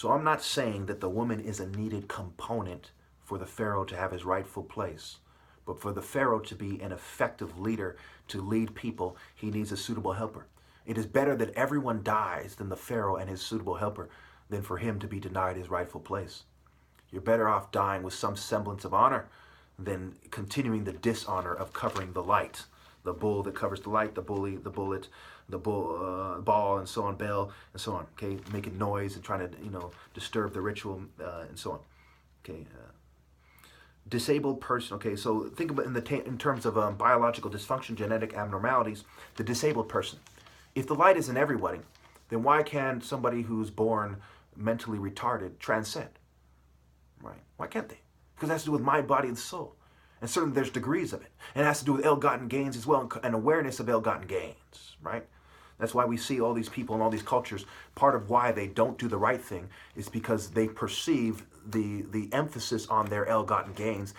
So I'm not saying that the woman is a needed component for the Pharaoh to have his rightful place. But for the Pharaoh to be an effective leader, to lead people, he needs a suitable helper. It is better that everyone dies than the Pharaoh and his suitable helper than for him to be denied his rightful place. You're better off dying with some semblance of honor than continuing the dishonor of covering the light. The bull that covers the light, the bully, the bullet, the ball, and so on, bell, and so on. Okay, making noise and trying to, disturb the ritual, and so on. Okay, disabled person. Okay, so think about in terms of biological dysfunction, genetic abnormalities, the disabled person. If the light is in everybody, then why can't somebody who's born mentally retarded transcend? Right? Why can't they? Because it has to do with mind, body, and soul. And certainly there's degrees of it. And it has to do with ill-gotten gains as well, and awareness of ill-gotten gains, right? That's why we see all these people in all these cultures. Part of why they don't do the right thing is because they perceive the emphasis on their ill-gotten gains.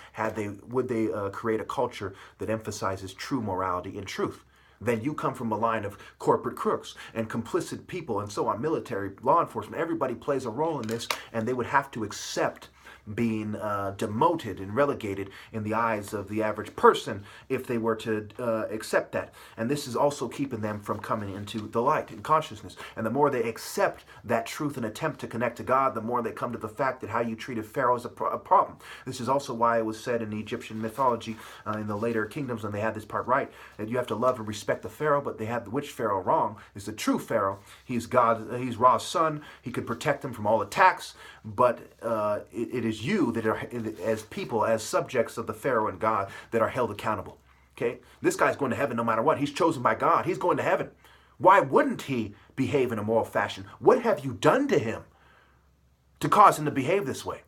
Would they create a culture that emphasizes true morality and truth? Then you come from a line of corporate crooks and complicit people and so on, military, law enforcement. Everybody plays a role in this, and they would have to accept being demoted and relegated in the eyes of the average person if they were to accept that. And this is also keeping them from coming into the light and consciousness. And the more they accept that truth and attempt to connect to God, the more they come to the fact that how you treated Pharaoh is a problem. This is also why it was said in the Egyptian mythology in the later kingdoms, when they had this part right, that you have to love and respect the Pharaoh, but they had which Pharaoh wrong is the true Pharaoh. He's God, he's Ra's son. He could protect them from all attacks, but it is you that are, as people, as subjects of the Pharaoh and God, that are held accountable. Okay? This guy's going to heaven no matter what. He's chosen by God. He's going to heaven. Why wouldn't he behave in a moral fashion? What have you done to him to cause him to behave this way?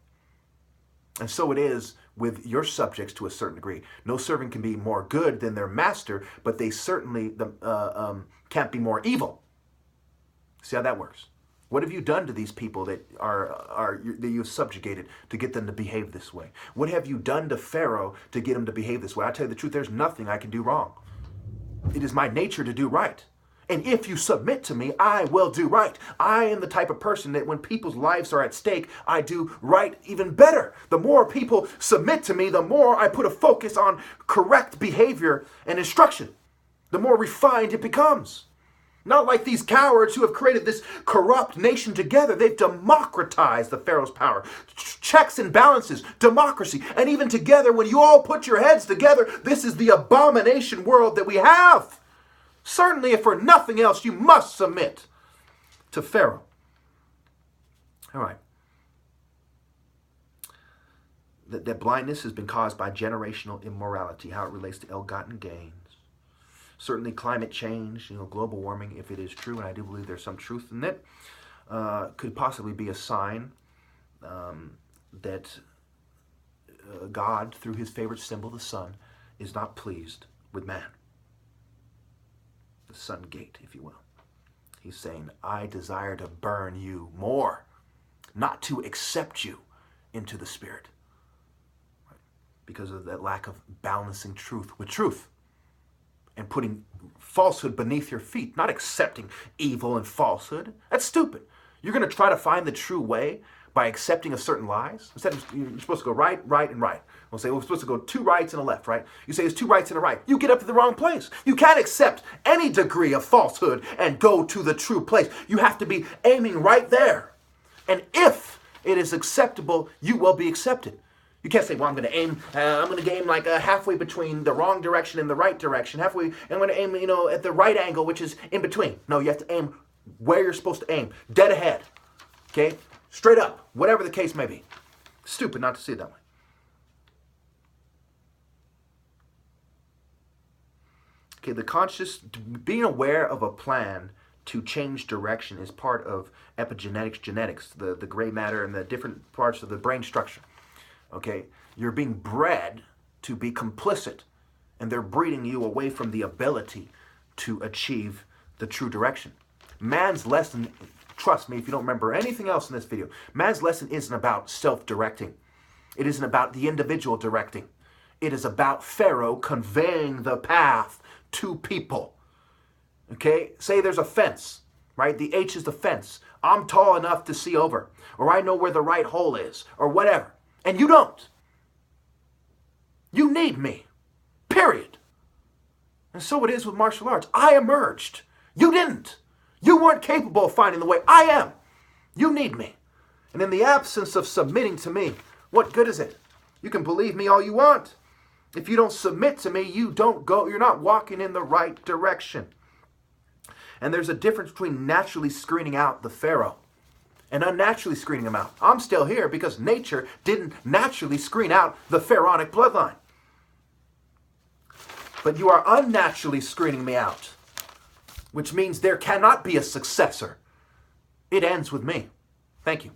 And so it is with your subjects to a certain degree. No servant can be more good than their master, but they certainly can't be more evil. See how that works? What have you done to these people that that you've subjugated to get them to behave this way? What have you done to Pharaoh to get him to behave this way? I tell you the truth, there's nothing I can do wrong. It is my nature to do right. And if you submit to me, I will do right. I am the type of person that when people's lives are at stake, I do right even better. The more people submit to me, the more I put a focus on correct behavior and instruction. The more refined it becomes. Not like these cowards who have created this corrupt nation together. They've democratized the Pharaoh's power. Checks and balances, democracy. And even together, when you all put your heads together, this is the abomination world that we have. Certainly, if for nothing else, you must submit to Pharaoh. All right. That blindness has been caused by generational immorality, how it relates to ill-gotten gains. Certainly climate change, global warming, if it is true, and I do believe there's some truth in it, could possibly be a sign that God, through his favorite symbol, the sun, is not pleased with man. The sun gate, if you will. He's saying, I desire to burn you more, not to accept you into the spirit. Right? Because of that lack of balancing truth with truth. And putting falsehood beneath your feet, not accepting evil and falsehood. That's stupid. You're going to try to find the true way by accepting a certain lies. Instead, you're supposed to go right, and right. We'll say, we're supposed to go 2 rights and a left, right? You say, there's 2 rights and a right. You get up to the wrong place. You can't accept any degree of falsehood and go to the true place. You have to be aiming right there. And if it is acceptable, you will be accepted. You can't say, well, I'm going to aim like halfway between the wrong direction and the right direction. Halfway, I'm going to aim, at the right angle, which is in between. No, you have to aim where you're supposed to aim. Dead ahead. Okay? Straight up. Whatever the case may be. Stupid not to see it that way. Okay, the conscious, being aware of a plan to change direction is part of epigenetics, genetics, the gray matter and the different parts of the brain structure. Okay, you're being bred to be complicit, and they're breeding you away from the ability to achieve the true direction. Man's lesson, trust me, if you don't remember anything else in this video, man's lesson isn't about self-directing. It isn't about the individual directing. It is about Pharaoh conveying the path to people. Okay, say there's a fence, right? The H is the fence. I'm tall enough to see over, or I know where the right hole is, or whatever. And you don't. You need me. Period. And so it is with martial arts. I emerged. You didn't. You weren't capable of finding the way. I am. You need me. And in the absence of submitting to me, what good is it? You can believe me all you want. If you don't submit to me, you don't go, you're not walking in the right direction. And there's a difference between naturally screening out the Pharaoh and unnaturally screening him out. I'm still here because nature didn't naturally screen out the pharaonic bloodline. But you are unnaturally screening me out, which means there cannot be a successor. It ends with me. Thank you.